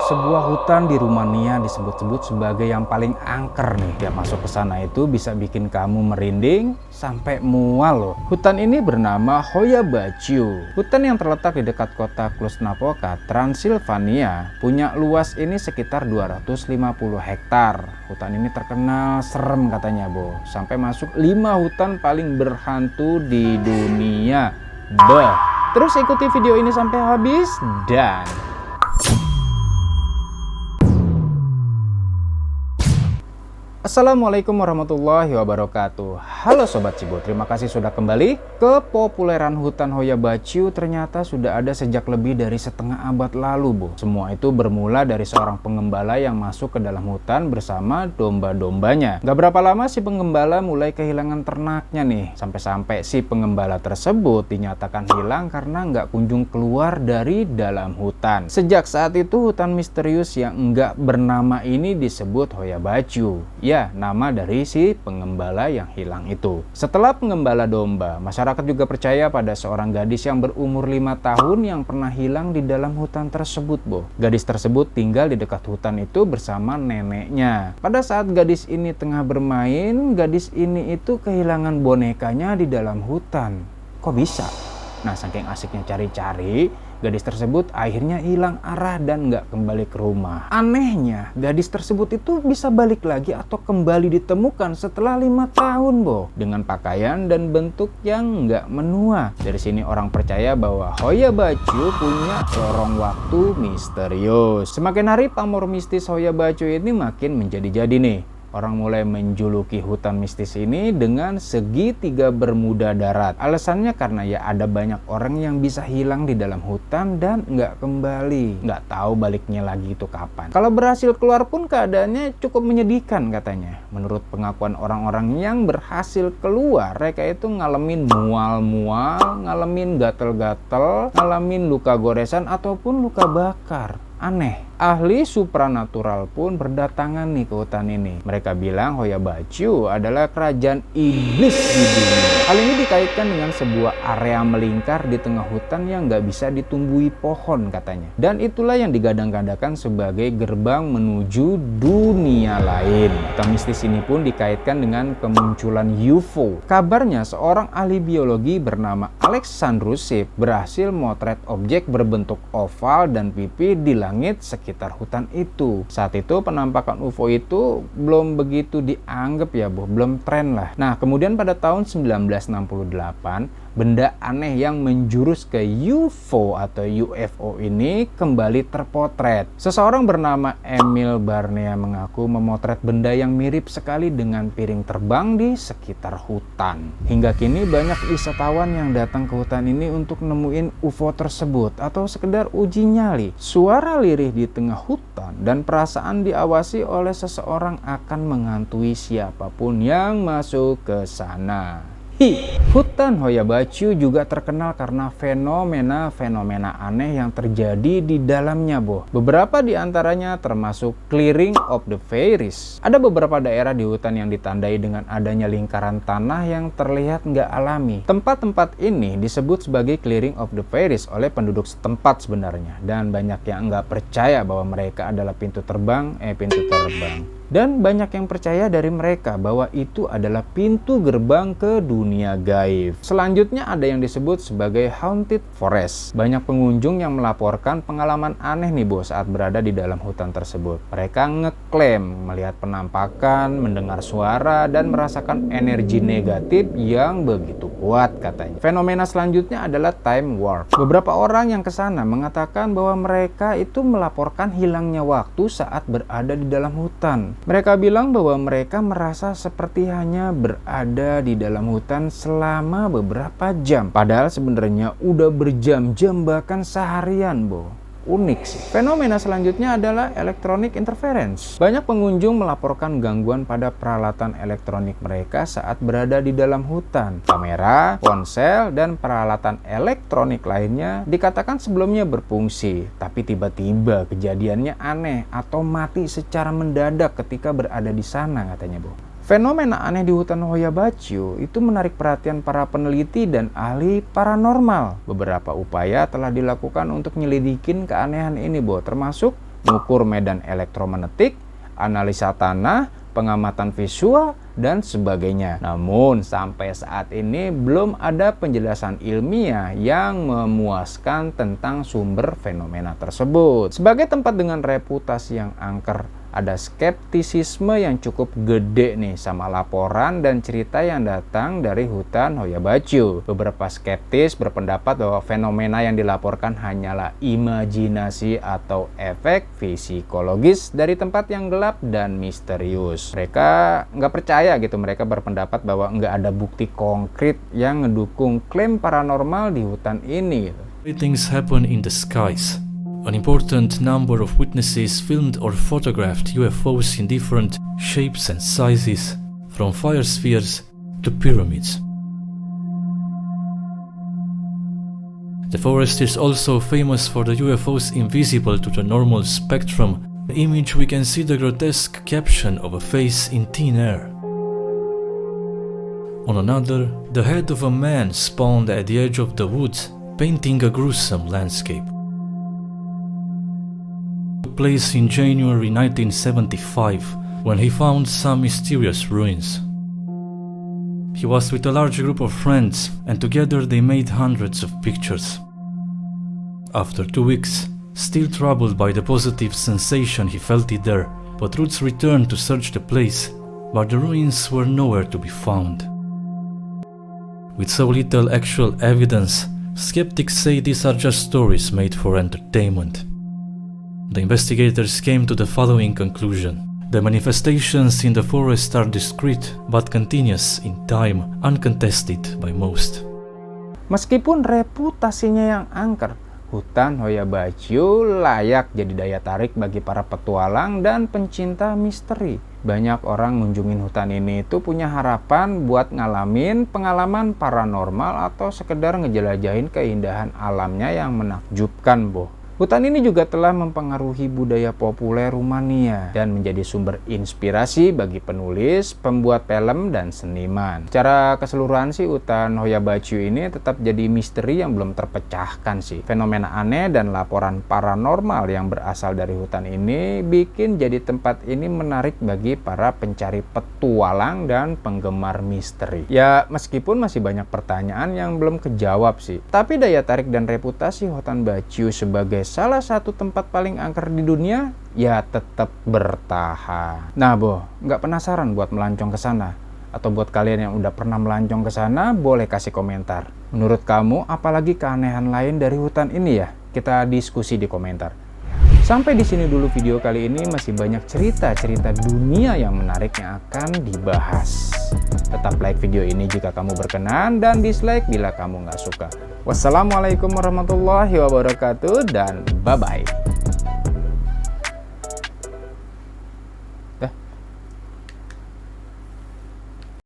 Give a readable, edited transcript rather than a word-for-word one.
sebuah hutan di Rumania disebut-sebut sebagai yang paling angker nih. Tiap masuk ke sana itu bisa bikin kamu merinding sampai mual loh. Hutan ini bernama Hoia Baciu. Hutan yang terletak di dekat kota Cluj-Napoca, Transilvania, punya luas ini sekitar 250 hektar. Hutan ini terkenal serem katanya, Bo. Sampai masuk 5 hutan paling berhantu di dunia. Bah. Terus ikuti video ini sampai habis dan Assalamualaikum warahmatullahi wabarakatuh. Halo Sobat Cibo, terima kasih sudah kembali. Kepopuleran hutan Hoia Baciu ternyata sudah ada sejak lebih dari setengah abad lalu, Bu. Semua itu bermula dari seorang pengembala yang masuk ke dalam hutan bersama domba-dombanya. Gak berapa lama si pengembala mulai kehilangan ternaknya nih. Sampai-sampai si pengembala tersebut dinyatakan hilang karena nggak kunjung keluar dari dalam hutan. Sejak saat itu hutan misterius yang nggak bernama ini disebut Hoia Baciu. Ya, nama dari si pengembala yang hilang itu. Setelah pengembala domba, masyarakat juga percaya pada seorang gadis yang berumur 5 tahun yang pernah hilang di dalam hutan tersebut, Bo. Gadis tersebut tinggal di dekat hutan itu bersama neneknya. Pada saat gadis ini tengah bermain, gadis ini itu kehilangan bonekanya di dalam hutan. Kok bisa? Nah, saking asiknya cari-cari, gadis tersebut akhirnya hilang arah dan nggak kembali ke rumah. Anehnya, gadis tersebut itu bisa balik lagi atau kembali ditemukan setelah 5 tahun, Bo. Dengan pakaian dan bentuk yang nggak menua. Dari sini orang percaya bahwa Hoia Baciu punya lorong waktu misterius. Semakin hari pamor mistis Hoia Baciu ini makin menjadi-jadi nih. Orang mulai menjuluki hutan mistis ini dengan segitiga bermuda darat. Alasannya karena ya ada banyak orang yang bisa hilang di dalam hutan dan nggak kembali. Nggak tahu baliknya lagi itu kapan. Kalau berhasil keluar pun keadaannya cukup menyedihkan katanya. Menurut pengakuan orang-orang yang berhasil keluar, mereka itu ngalamin mual-mual, ngalamin gatel-gatel, ngalamin luka goresan ataupun luka bakar. Aneh. Ahli supranatural pun berdatangan nih ke hutan ini. Mereka bilang Hoia Baciu adalah kerajaan iblis di dunia. Hal ini dikaitkan dengan sebuah area melingkar di tengah hutan yang nggak bisa ditumbuhi pohon katanya. Dan itulah yang digadang-gadangkan sebagai gerbang menuju dunia lain. Hutan mistis ini pun dikaitkan dengan kemunculan UFO. Kabarnya seorang ahli biologi bernama Alexandru Sip berhasil motret objek berbentuk oval dan pipi di langit sekitar hutan itu. Saat itu penampakan UFO itu belum begitu dianggap ya, Bu, belum tren lah. Nah, kemudian pada tahun 1968 benda aneh yang menjurus ke UFO atau UFO ini kembali terpotret. Seseorang bernama Emil Barnea mengaku memotret benda yang mirip sekali dengan piring terbang di sekitar hutan. Hingga kini banyak wisatawan yang datang ke hutan ini untuk nemuin UFO tersebut atau sekedar uji nyali. Suara lirih di tengah hutan dan perasaan diawasi oleh seseorang akan menghantui siapapun yang masuk ke sana. Hutan Hoia Baciu juga terkenal karena fenomena-fenomena aneh yang terjadi di dalamnya, Bo. Beberapa di antaranya termasuk clearing of the fairies. Ada beberapa daerah di hutan yang ditandai dengan adanya lingkaran tanah yang terlihat nggak alami. Tempat-tempat ini disebut sebagai clearing of the fairies oleh penduduk setempat sebenarnya. Dan banyak yang nggak percaya bahwa mereka adalah pintu terbang. Dan banyak yang percaya dari mereka bahwa itu adalah pintu gerbang ke dunia gaib. Selanjutnya ada yang disebut sebagai haunted forest. Banyak pengunjung yang melaporkan pengalaman aneh nih, Bos, saat berada di dalam hutan tersebut. Mereka ngeklaim melihat penampakan, mendengar suara, dan merasakan energi negatif yang begitu kuat katanya. Fenomena selanjutnya adalah time warp. Beberapa orang yang kesana mengatakan bahwa mereka itu melaporkan hilangnya waktu saat berada di dalam hutan. Mereka bilang bahwa mereka merasa seperti hanya berada di dalam hutan selama beberapa jam. Padahal sebenarnya udah berjam-jam bahkan seharian, Bo. Unik sih. Fenomena selanjutnya adalah electronic interference. Banyak pengunjung melaporkan gangguan pada peralatan elektronik mereka saat berada di dalam hutan. Kamera, ponsel, dan peralatan elektronik lainnya dikatakan sebelumnya berfungsi, tapi tiba-tiba kejadiannya aneh atau mati secara mendadak ketika berada di sana katanya, Bu. Fenomena aneh di hutan Hoia Baciu itu menarik perhatian para peneliti dan ahli paranormal. Beberapa upaya telah dilakukan untuk nyelidikin keanehan ini, Bo, termasuk mengukur medan elektromagnetik, analisa tanah, pengamatan visual, dan sebagainya. Namun sampai saat ini belum ada penjelasan ilmiah yang memuaskan tentang sumber fenomena tersebut. Sebagai tempat dengan reputasi yang angker, ada skeptisisme yang cukup gede nih sama laporan dan cerita yang datang dari hutan Hoya Baciu. Beberapa skeptis berpendapat bahwa fenomena yang dilaporkan hanyalah imajinasi atau efek psikologis dari tempat yang gelap dan misterius. Mereka nggak percaya gitu, mereka berpendapat bahwa nggak ada bukti konkret yang ngedukung klaim paranormal di hutan ini gitu. Things happen in the skies. An important number of witnesses filmed or photographed UFOs in different shapes and sizes, from fire spheres to pyramids. The forest is also famous for the UFOs invisible to the normal spectrum. In the image we can see the grotesque caption of a face in thin air. On another, the head of a man spawned at the edge of the woods, painting a gruesome landscape. Place in January 1975 when he found some mysterious ruins. He was with a large group of friends and together they made hundreds of pictures. After 2 weeks, still troubled by the positive sensation he felt there, but Roots returned to search the place, but the ruins were nowhere to be found. With so little actual evidence, skeptics say these are just stories made for entertainment. The investigators came to the following conclusion. The manifestations in the forest are discrete but continuous in time, uncontested by most. Meskipun reputasinya yang angker, hutan Hoya Baciu layak jadi daya tarik bagi para petualang dan pencinta misteri. Banyak orang ngunjungin hutan ini itu punya harapan buat ngalamin pengalaman paranormal atau sekedar ngejelajahin keindahan alamnya yang menakjubkan, boh. Hutan ini juga telah mempengaruhi budaya populer Rumania dan menjadi sumber inspirasi bagi penulis, pembuat film, dan seniman. Secara keseluruhan sih hutan Hoya Baciu ini tetap jadi misteri yang belum terpecahkan sih. Fenomena aneh dan laporan paranormal yang berasal dari hutan ini bikin jadi tempat ini menarik bagi para pencari petualang dan penggemar misteri. Ya meskipun masih banyak pertanyaan yang belum kejawab sih, tapi daya tarik dan reputasi hutan Baciu sebagai salah satu tempat paling angker di dunia ya tetap bertahan. Nah, boh, nggak penasaran buat melancong ke sana? Atau buat kalian yang udah pernah melancong ke sana, boleh kasih komentar. Menurut kamu, apalagi keanehan lain dari hutan ini ya? Kita diskusi di komentar. Sampai di sini dulu video kali ini, masih banyak cerita-cerita dunia yang menarik yang akan dibahas. Tetap like video ini jika kamu berkenan dan dislike bila kamu nggak suka. Wassalamualaikum warahmatullahi wabarakatuh dan bye-bye.